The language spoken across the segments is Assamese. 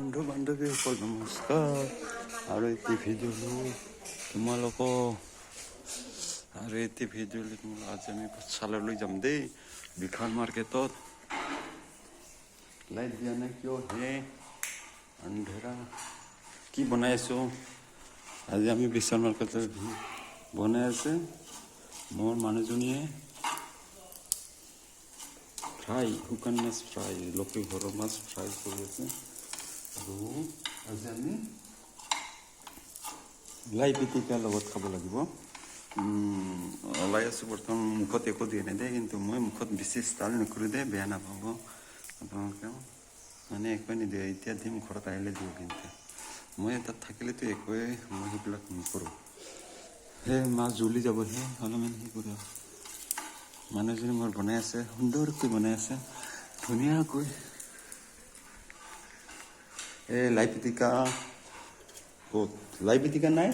বন্ধু বান্ধৱীসকল নমস্কাৰ। আৰু এটি ভিডিঅ' তোমালোকক আজি আমি পাঠশালালৈ যাম দেই, বিশাল মাৰ্কেটত। লাইট দিয়া নাই কিয় হে, আন্ধেৰা। কি বনাই আছোঁ আজি আমি বিশাল মাৰ্কেটত বনাই আছে মোৰ মানুহজনীয়ে ফ্ৰাই, শুকান মাছ ফ্ৰাই, লোকেল ঘৰৰ মাছ ফ্ৰাই কৰি আছে। আৰু আজি আমি লাই পিটিকাৰ লগত খাব লাগিব। ওলাই আছোঁ বৰ্তমান, মুখত একো দিয়া নাই দেই, কিন্তু মই মুখত বেছি ষ্টাইল নকৰোঁ দেই, বেয়া নাপাব আপোনালোকেও। মানে একোৱে নিদিয়ে, এতিয়া দিম, ঘৰত আহিলে দিওঁ। কিন্তু মই তাত থাকিলেতো একোৱে মই সেইবিলাক নকৰোঁ। সেই মাছ জ্বলি যাবহে অলপমান সেই কৰি। মানুহজনী মোৰ বনাই আছে, সুন্দৰকৈ বনাই আছে, ধুনীয়াকৈ। এই লাই পিটিকা ক'ত? লাই পিটিকা নাই,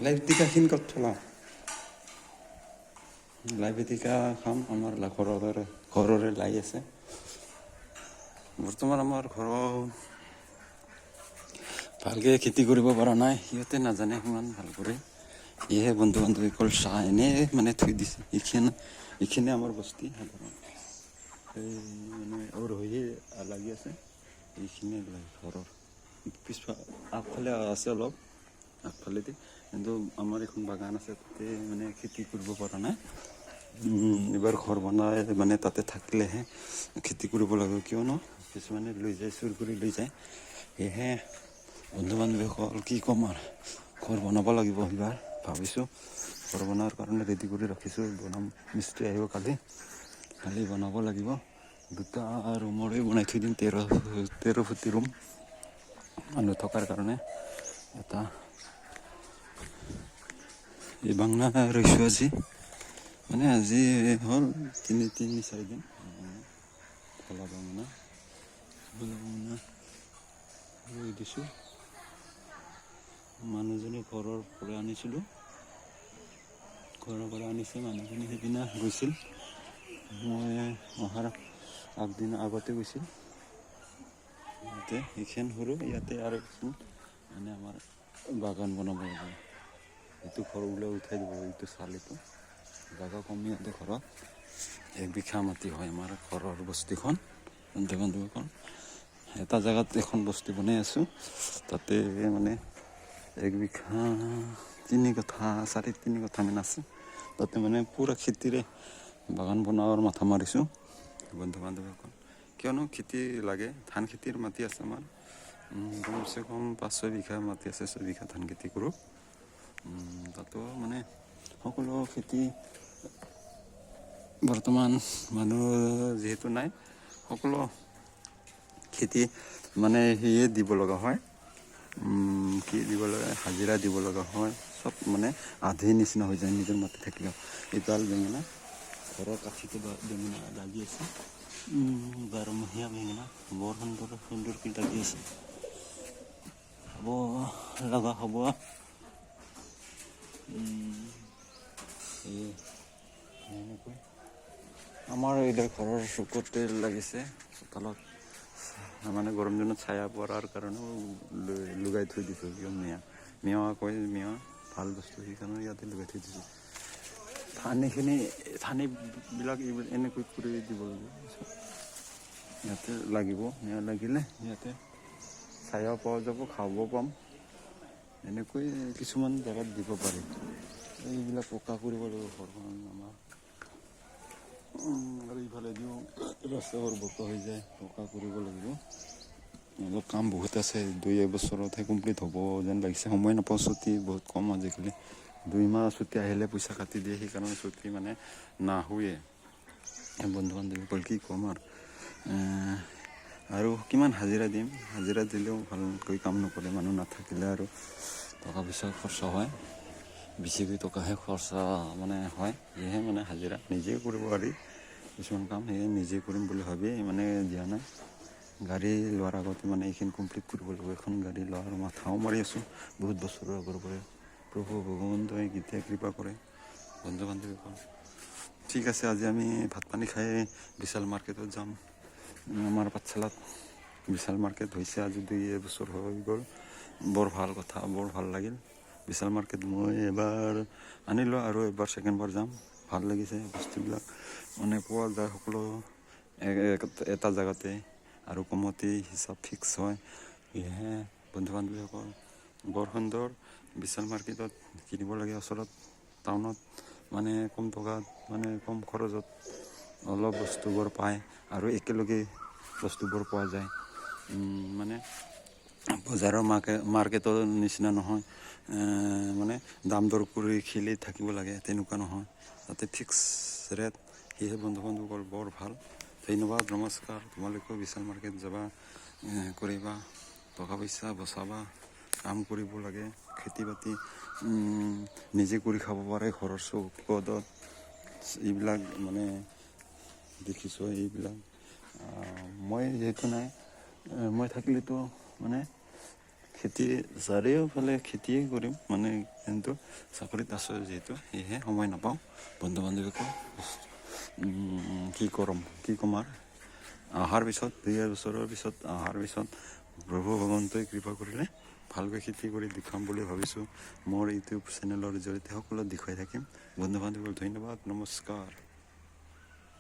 লাই পিটিকাখিনি ক'ত থলা? লাই পিটিকা খাম, আমাৰ ঘৰৰে লাই আছে। বৰ্তমান আমাৰ ঘৰত ভালকৈ খেতি কৰিব পৰা নাই, সিহঁতে নাজানে সিমান ভাল কৰি। সেয়েহে বন্ধু বান্ধৱীসকল চাহ এনেই মানে থৈ দিছে। এইখিনি আমাৰ বস্তি সাধাৰণ এই মানে ৰহি লাগি আছে, এইখিনিয়ে ঘৰৰ আগফালে আছে অলপ আগফালেদি, কিন্তু আমাৰ এখন বাগান আছে, তাতে মানে খেতি কৰিব পৰা নাই। এইবাৰ ঘৰ বনাই মানে তাতে থাকিলেহে খেতি কৰিব লাগিব, কিয়নো কিছুমানে লৈ যায়, চুৰ কৰি লৈ যায়। সেয়েহে বন্ধু বান্ধৱীসকল কি ক'ম আৰু, ঘৰ বনাব লাগিব। এইবাৰ ভাবিছোঁ ঘৰ বনোৱাৰ কাৰণে ৰেডি কৰি ৰাখিছোঁ, বনাম। মিস্ত্ৰী আহিব কালি বনাব লাগিব। 2টা ৰুমৰে বনাই থৈ দিম, 13 ফুটি ৰুম মানুহ থকাৰ কাৰণে। এটা এই বাংলা ৰৈছোঁ আজি, মানে আজি হ'ল 3-4 দিন। খোলা বাংলা ৰৈ দিছোঁ। মানুহজনী ঘৰৰ পৰা আনিছিলোঁ, ঘৰৰ পৰা আনিছে মানুহজনী। সেইদিনা গৈছিল, মই অহাৰ আগতে গৈছিল। ইয়াতে এইখন সৰু, ইয়াতে আৰু মানে আমাৰ বাগান বনাব লাগিব। এইটো ঘৰ ওলাই উঠাই দিব, এইটো চালিটো জাগা কমি ইয়াতে ঘৰত। 1 বিঘা মাটি হয় আমাৰ ঘৰৰ বস্তিখন। বন্ধু বান্ধৱীখন এটা জেগাত এখন বস্তি বনাই আছোঁ, তাতে মানে 1 বিঘা 3 কঠা 3.5 কঠামান আছে। তাতে মানে পূৰা খেতিৰে বাগান বনোৱাৰ মাথা মাৰিছোঁ বন্ধু বান্ধৱীসকল। কিয়নো খেতি লাগে, ধান খেতিৰ মাটি আছে আমাৰ কমচে কম 5-6 বিঘা মাটি আছে, 6 বিঘা ধান খেতি কৰোঁ। তাতো মানে সকলো খেতি বৰ্তমান মানুহ যিহেতু নাই, সকলো খেতি মানে সেয়ে দিব লগা হয়। কি দিব লগা, হাজিৰা দিব লগা হয়, চব মানে আধি নিচিনা হৈ যায় নিজৰ মাটি থাকিলেও। এইডাল বেঙেনা ঘৰৰ কাষতে বেঙেনা লাগি আছে, 12মহীয়া বেঙেনা, বৰ সুন্দৰকৈ লাগি আছে। হ'ব লগা হ'ব। এনেকৈ আমাৰ এইডাল ঘৰৰ চুকতে লাগিছে, চোতালত মানে গৰম দিনত ছায়া পৰাৰ কাৰণেও লগাই থৈ দিছোঁ। কিয় মেৱা কয়, মেৱা ভাল বস্তু, সেইকাৰণে ইয়াতে লগাই থৈ দিছোঁ। ঠানিবিলাক এইবোৰ এনেকৈ কৰি দিব লাগিব, ইয়াতে লাগিব। মেৱা লাগিলে ইয়াতে ছায়াও পোৱা যাব, খাব পাম। এনেকৈ কিছুমান জেগাত দিব পাৰি। এইবিলাক পকা কৰিব লাগিব ঘৰখন আমাৰ। আৰু ইফালে দিওঁ ৰাস্তাবোৰ বোকা হৈ যায়, পকা কৰিব লাগিব। অলপ কাম বহুত আছে, 2-1 বছৰতহে কমপ্লিট হ'ব যেন লাগিছে। সময় নাপাওঁ, ছুটি বহুত কম আজিকালি। 2 মাহ ছুটি আহিলে পইচা কাটি দিয়ে, সেইকাৰণে ছুটি মানে নাহুৱে। বন্ধু বান্ধৱীসকল কি ক'ম আৰু কিমান হাজিৰা দিম, হাজিৰা দিলেও ভালকৈ কাম নকৰে, মানুহ নাথাকিলে আৰু টকা পইচা খৰচা হয়, বেছিকৈ টকাহে খৰচা মানে হয়। সেয়েহে মানে হাজিৰা নিজে কৰিব পাৰি কিছুমান কাম, সেয়ে নিজে কৰিম বুলি ভাবি মানে দিয়া নাই। গাড়ী লোৱাৰ আগতে মানে এইখিনি কমপ্লিট কৰিব লাগিব। এখন গাড়ী লোৱাৰ মাথাও মাৰি আছোঁ বহুত বছৰৰ আগৰ পৰাই। প্ৰভু ভগৱন্তই কেতিয়া কৃপা কৰে। বন্ধু বান্ধৱীসকল ঠিক আছে, আজি আমি ভাত পানী খাই বিশাল মাৰ্কেটত যাম। আমাৰ পাঠশালাত বিশাল মাৰ্কেট হৈছে আজি 2 বছৰ হৈ গ'ল। বৰ ভাল কথা, বৰ ভাল লাগিল। বিশাল মাৰ্কেট মই এবাৰ আনিলোঁ আৰু এবাৰ ছেকেণ্ডবাৰ যাম। ভাল লাগিছে বস্তুবিলাক মানে পোৱা যায় সকলো এটা জেগাতে আৰু কমতে হিচাপ ফিক্স হয়। সেয়েহে বন্ধু বান্ধৱীসকল বৰ সুন্দৰ বিশাল মাৰ্কেটত কিনিব লাগে। ওচৰত টাউনত মানে কম টকাত মানে কম খৰচত অলপ বস্তুবোৰ পায় আৰু একেলগে বস্তুবোৰ পোৱা যায়। মানে বজাৰৰ মাৰ্কেটৰ নিচিনা নহয়, মানে দাম দৰ কৰি খেলি থাকিব লাগে তেনেকুৱা নহয়, তাতে ফিক্স ৰেট। সেয়েহে বন্ধু বান্ধৱীসকল বৰ ভাল। ধন্যবাদ, নমস্কাৰ। তোমালোকেও বিশাল মাৰ্কেট যাবা, কৰিবা, টকা পইচা বচাবা, কাম কৰিব লাগে। খেতি বাতি নিজে কৰি খাব পাৰে ঘৰৰ চৌকত। এইবিলাক মানে দেখিছোঁ এইবিলাক। মই যিহেতু নাই, মই থাকিলেতো মানে খেতি চাৰিওফালে খেতিয়ে কৰিম মানে, কিন্তু চাকৰিত আছোঁ যিহেতু সেয়েহে সময় নাপাওঁ। বন্ধু বান্ধৱীকো কি ক'ম আৰু অহাৰ পিছত 2 বছৰৰ পিছত অহাৰ পিছত প্ৰভু ভগৱন্তই কৃপা কৰিলে ভালকৈ খেতি কৰি দেখুৱাম বুলি ভাবিছোঁ। মোৰ ইউটিউব চেনেলৰ জৰিয়তে সকলো দেখুৱাই থাকিম। বন্ধু বান্ধৱীসকল ধন্যবাদ, নমস্কাৰ।